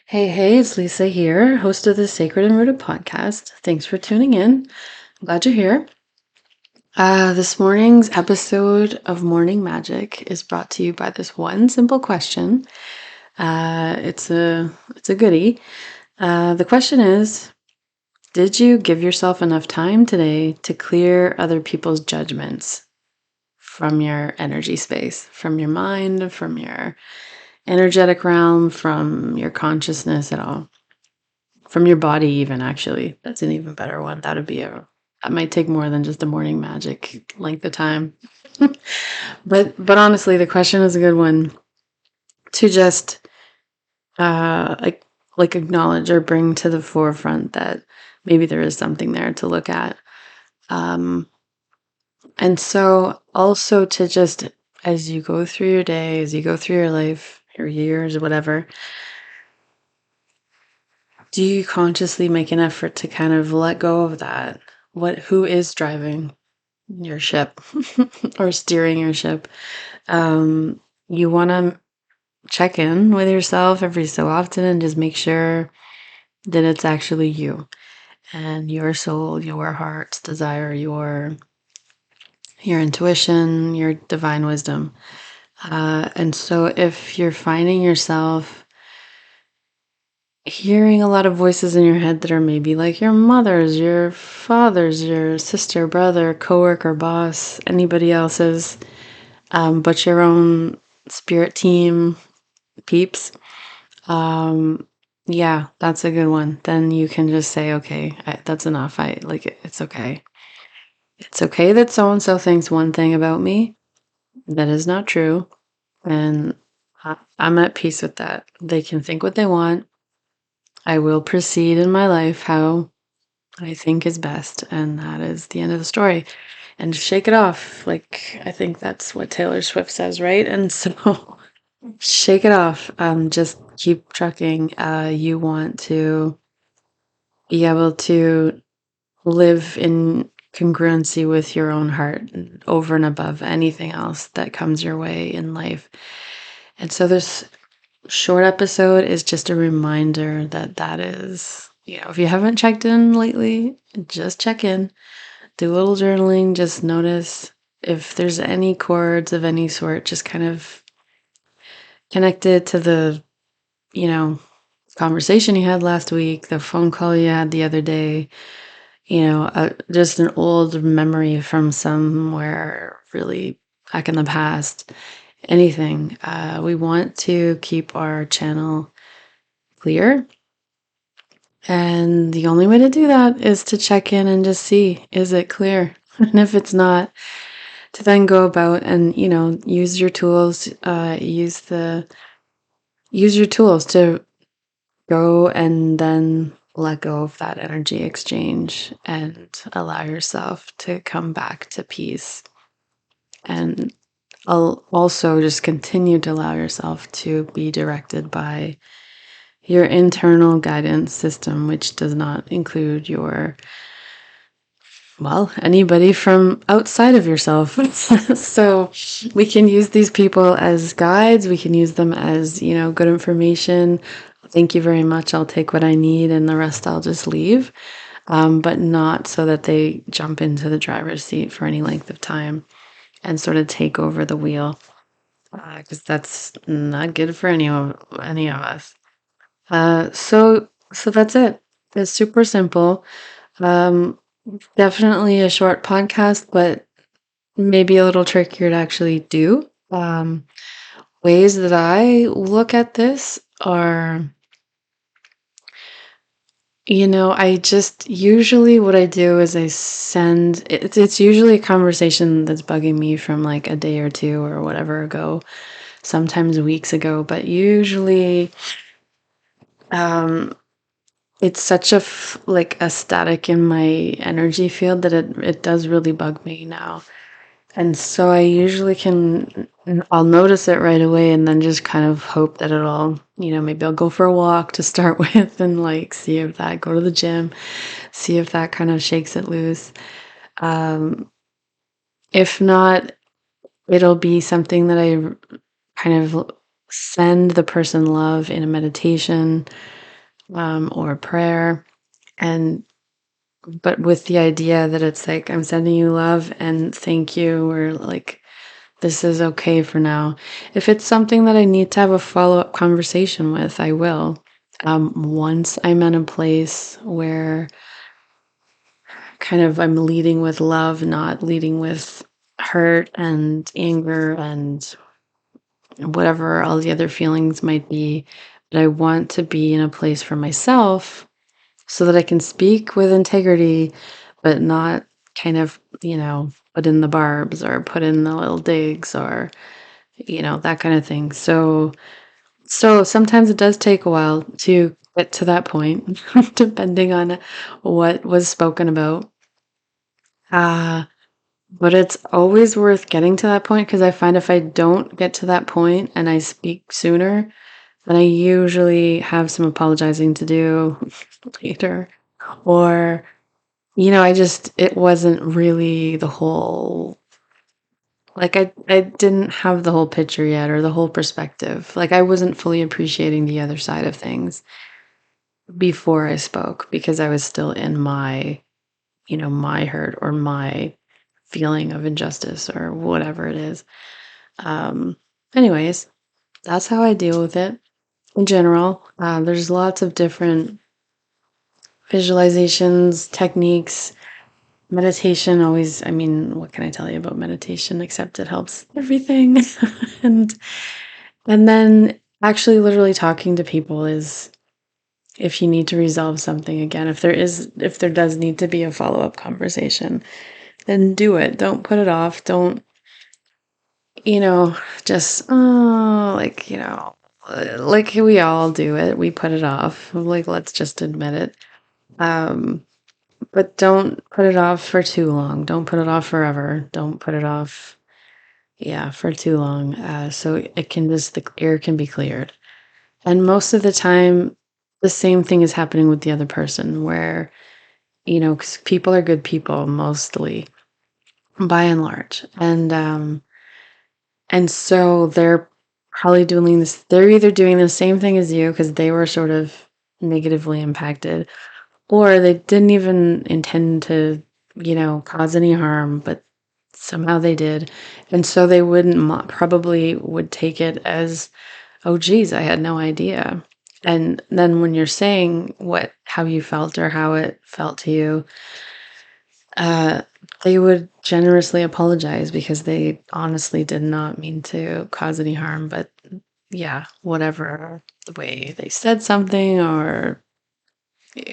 Hey, it's Lisa here, host of the Sacred and Rooted podcast. Thanks for tuning in. I'm glad you're here. This morning's episode of Morning Magic is brought to you by this one simple question. It's a goodie. The question is, did you give yourself enough time today to clear other people's judgments from your energy space, from your mind, from your energetic realm, from your consciousness at all? From your body even, actually. That's an even better one. That might take more than just a morning magic length of time. But honestly, the question is a good one to just uh like acknowledge or bring to the forefront that maybe there is something there to look at. Um and so also to just, as you go through your day, as you go through your life, your years, whatever, do you consciously make an effort to kind of let go of that? Who is driving your ship or steering your ship? You want to check in with yourself every so often and just make sure that it's actually you and your soul, your heart's desire, your intuition, your divine wisdom. And so if you're finding yourself hearing a lot of voices in your head that are maybe like your mother's, your father's, your sister, brother, coworker, boss, anybody else's, but your own spirit team peeps, um, yeah, that's a good one. Then you can just say, okay, that's enough. I like it. It's okay. It's okay that so and so thinks one thing about me that is not true, and I'm at peace with that. They can think what they want. I will proceed in my life how I think is best, and that is the end of the story. And shake it off. Like, I think that's what Taylor Swift says, right? And so shake it off. Just keep trucking. You want to be able to live in congruency with your own heart over and above anything else that comes your way in life. And so this short episode is just a reminder that is, if you haven't checked in lately, just check in. Do a little journaling. Just notice if there's any chords of any sort, just kind of connected to the, you know, conversation you had last week, the phone call you had the other day, just an old memory from somewhere really back in the past, anything. We want to keep our channel clear. And the only way to do that is to check in and just see, is it clear? And if it's not, to then go about and, use your tools, use your tools to go and then let go of that energy exchange and allow yourself to come back to peace. And I'll also just continue to allow yourself to be directed by your internal guidance system, which does not include anybody from outside of yourself. So we can use these people as guides. We can use them as, good information. Thank you very much. I'll take what I need and the rest I'll just leave. But not so that they jump into the driver's seat for any length of time and sort of take over the wheel, because that's not good for any of us. So that's it. It's super simple. Um, Definitely a short podcast, but maybe a little trickier to actually do. Ways that I look at this are, I just usually what I do is I send it's usually a conversation that's bugging me from like a day or two or whatever ago, sometimes weeks ago, but usually um it's such like a static in my energy field that it does really bug me now. And so I usually I'll notice it right away and then just kind of hope that it'll, maybe I'll go for a walk to start with and like see if that, go to the gym, see if that kind of shakes it loose. Um, if not, it'll be something that I kind of send the person love in a meditation or a prayer, and but with the idea that it's like I'm sending you love and thank you, or like this is okay for now. If it's something that I need to have a follow-up conversation with, I will. Once I'm in a place where kind of I'm leading with love, not leading with hurt and anger and whatever all the other feelings might be. But I want to be in a place for myself so that I can speak with integrity, but not kind of, put in the barbs or put in the little digs or, that kind of thing. So sometimes it does take a while to get to that point, depending on what was spoken about. Uh, but it's always worth getting to that point because I find if I don't get to that point and I speak sooner, then I usually have some apologizing to do later. Or, it wasn't really the whole, like I didn't have the whole picture yet or the whole perspective. Like I wasn't fully appreciating the other side of things before I spoke because I was still in my, my hurt or my feeling of injustice or whatever it is. Um, anyways, that's how I deal with it in general. There's lots of different visualizations, techniques. Meditation always, I mean, what can I tell you about meditation except it helps everything. and and then actually literally talking to people is if you need to resolve something again, if there does need to be a follow-up conversation, then do it. Don't put it off. Don't, you know, just like we all do it. We put it off. Like let's just admit it. Um But don't put it off for too long. Don't put it off forever. Don't put it off, yeah, for too long. So it can just, the air can be cleared. And most of the time, the same thing is happening with the other person where, 'cause people are good people mostly, by and large. And so they're either doing the same thing as you because they were sort of negatively impacted, or they didn't even intend to, cause any harm, but somehow they did. And so they probably would take it as, oh, geez, I had no idea. And then when you're saying how you felt or how it felt to you, uh, they would generously apologize because they honestly did not mean to cause any harm. But yeah, whatever the way they said something or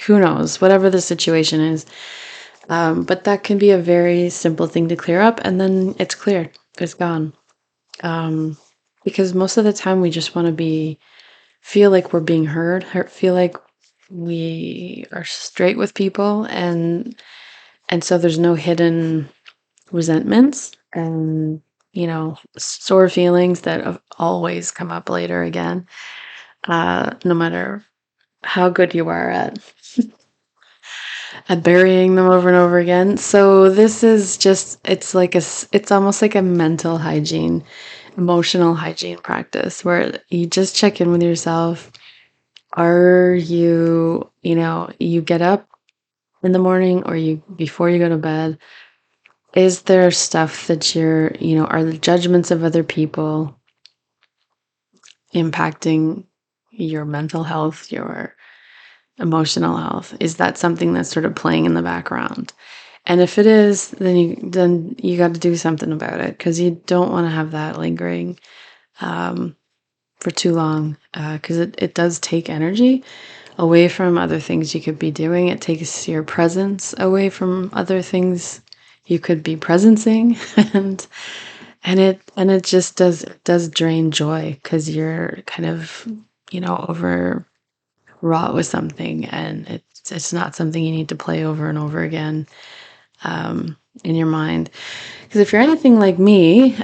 who knows, whatever the situation is. But that can be a very simple thing to clear up, and then it's cleared, it's gone. Um, because most of the time we just want to feel like we're being heard, feel like we are straight with people, and so there's no hidden resentments and sore feelings that have always come up later again, no matter how good you are at burying them over and over again. So this is just, it's almost like a mental hygiene, emotional hygiene practice where you just check in with yourself. Are you get up in the morning or before you go to bed, is there stuff that are the judgments of other people impacting your mental health, your emotional health? Is that something that's sort of playing in the background? And if it is, then you got to do something about it because you don't want to have that lingering for too long because it does take energy away from other things you could be doing. It takes your presence away from other things you could be presencing, and it just does drain joy because you're kind of overwrought with something, and it's not something you need to play over and over again in your mind. Because if you're anything like me,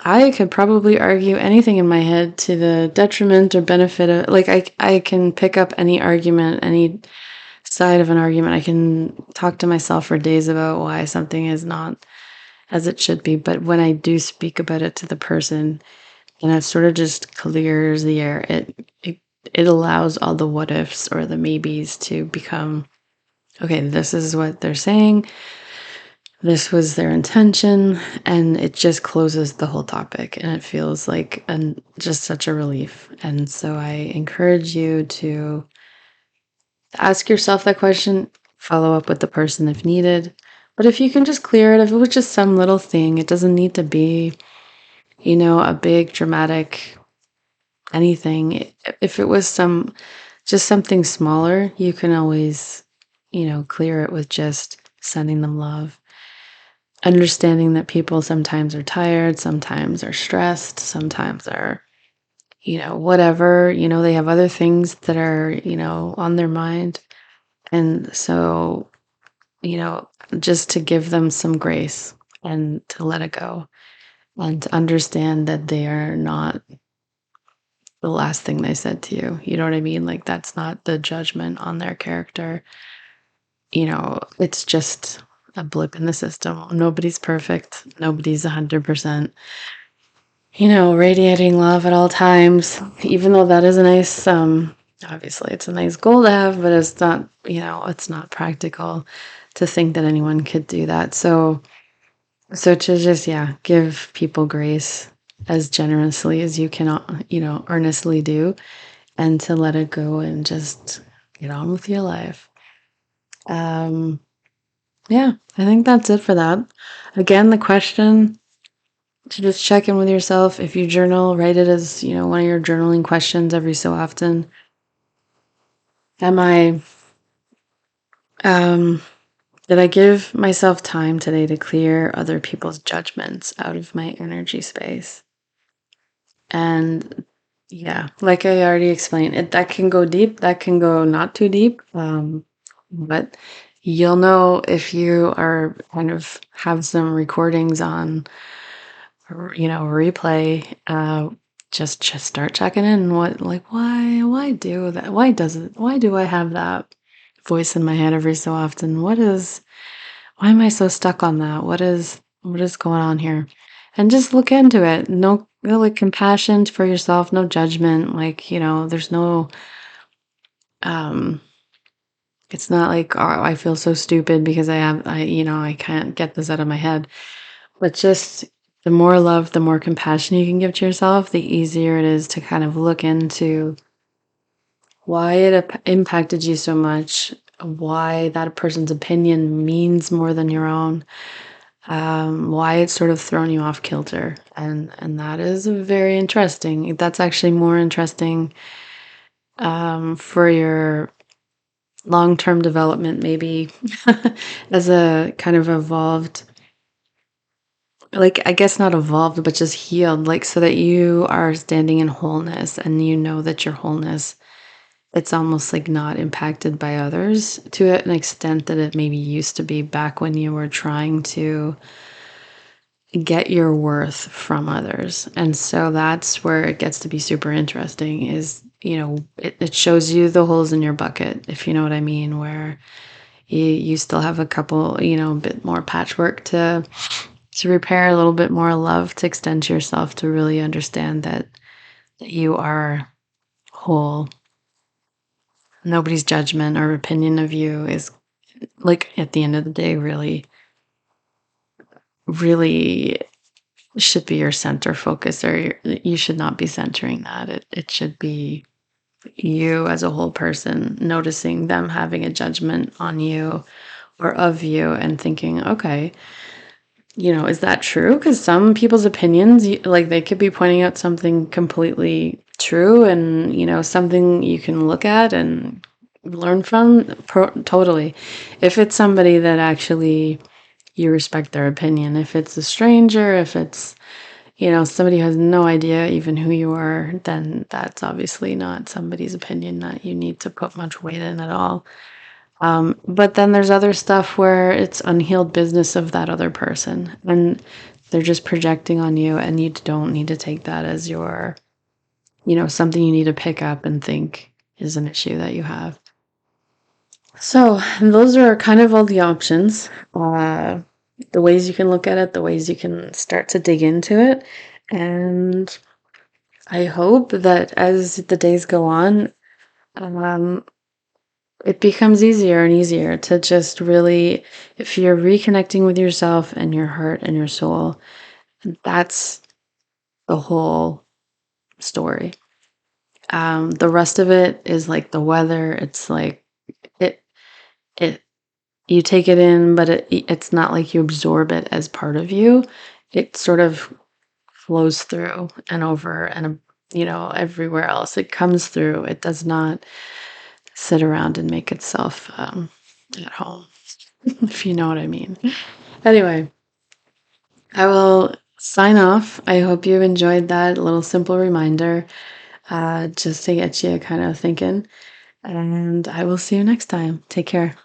I could probably argue anything in my head to the detriment or benefit of, like, I can pick up any argument, any side of an argument. I can talk to myself for days about why something is not as it should be. But when I do speak about it to the person, And it sort of just clears the air. It allows all the what ifs or the maybes to become, okay, this is what they're saying. This was their intention, and it just closes the whole topic, and it feels like just such a relief. And so I encourage you to ask yourself that question, follow up with the person if needed. But if you can just clear it, if it was just some little thing, it doesn't need to be, a big dramatic anything. If it was just something smaller, you can always, clear it with just sending them love. Understanding that people sometimes are tired, sometimes are stressed, sometimes are, whatever, they have other things that are, on their mind. And so, just to give them some grace and to let it go and to understand that they are not the last thing they said to you. You know what I mean? Like, that's not the judgment on their character. It's just a blip in the system. Nobody's perfect. Nobody's 100%, radiating love at all times, even though that is a nice, obviously it's a nice goal to have, but it's not, it's not practical to think that anyone could do that. So to just, give people grace as generously as you can, earnestly do, and to let it go and just get on with your life. Yeah, I think that's it for that. Again, the question to just check in with yourself. If you journal, write it as, one of your journaling questions every so often. Did I give myself time today to clear other people's judgments out of my energy space? And yeah, like I already explained, that can go deep, that can go not too deep. But you'll know if you are kind of have some recordings on, replay. Just start checking in. Why do that? Why do I have that voice in my head every so often? Why am I so stuck on that? What is going on here? And just look into it. No, like compassion for yourself, no judgment. Like, there's no, um, it's not like, oh, I feel so stupid because I can't get this out of my head. But just the more love, the more compassion you can give to yourself, the easier it is to kind of look into why it impacted you so much, why that person's opinion means more than your own, why it's sort of thrown you off kilter. And that is very interesting. That's actually more interesting for your long-term development, maybe as a kind of evolved, like, I guess not evolved, but just healed, like, so that you are standing in wholeness and you know that your wholeness, it's almost like not impacted by others to an extent that it maybe used to be back when you were trying to get your worth from others. And so that's where it gets to be super interesting is, it shows you the holes in your bucket, if you know what I mean, where you still have a couple, a bit more patchwork to repair, a little bit more love to extend to yourself, to really understand that you are whole. Nobody's judgment or opinion of you is, like, at the end of the day, really, really should be your center focus, or you should not be centering that. It should be you as a whole person, noticing them having a judgment on you or of you and thinking, okay, is that true? Because some people's opinions, like, they could be pointing out something completely true and, something you can look at and learn from. Totally. If it's somebody that actually you respect their opinion, if it's a stranger, if it's, somebody who has no idea even who you are, then that's obviously not somebody's opinion that you need to put much weight in at all. But then there's other stuff where it's unhealed business of that other person, and they're just projecting on you, and you don't need to take that as your, something you need to pick up and think is an issue that you have. So those are kind of all the options, the ways you can look at it, the ways you can start to dig into it. And I hope that as the days go on, um, it becomes easier and easier to just really, if you're reconnecting with yourself and your heart and your soul, that's the whole story. The rest of it is like the weather. It's like it, it, you take it in, but it's not like you absorb it as part of you. It sort of flows through and over and, everywhere else. It comes through. It does not sit around and make itself at home, if you know what I mean. Anyway, I will sign off. I hope you enjoyed that little simple reminder, just to get you kind of thinking. And I will see you next time. Take care.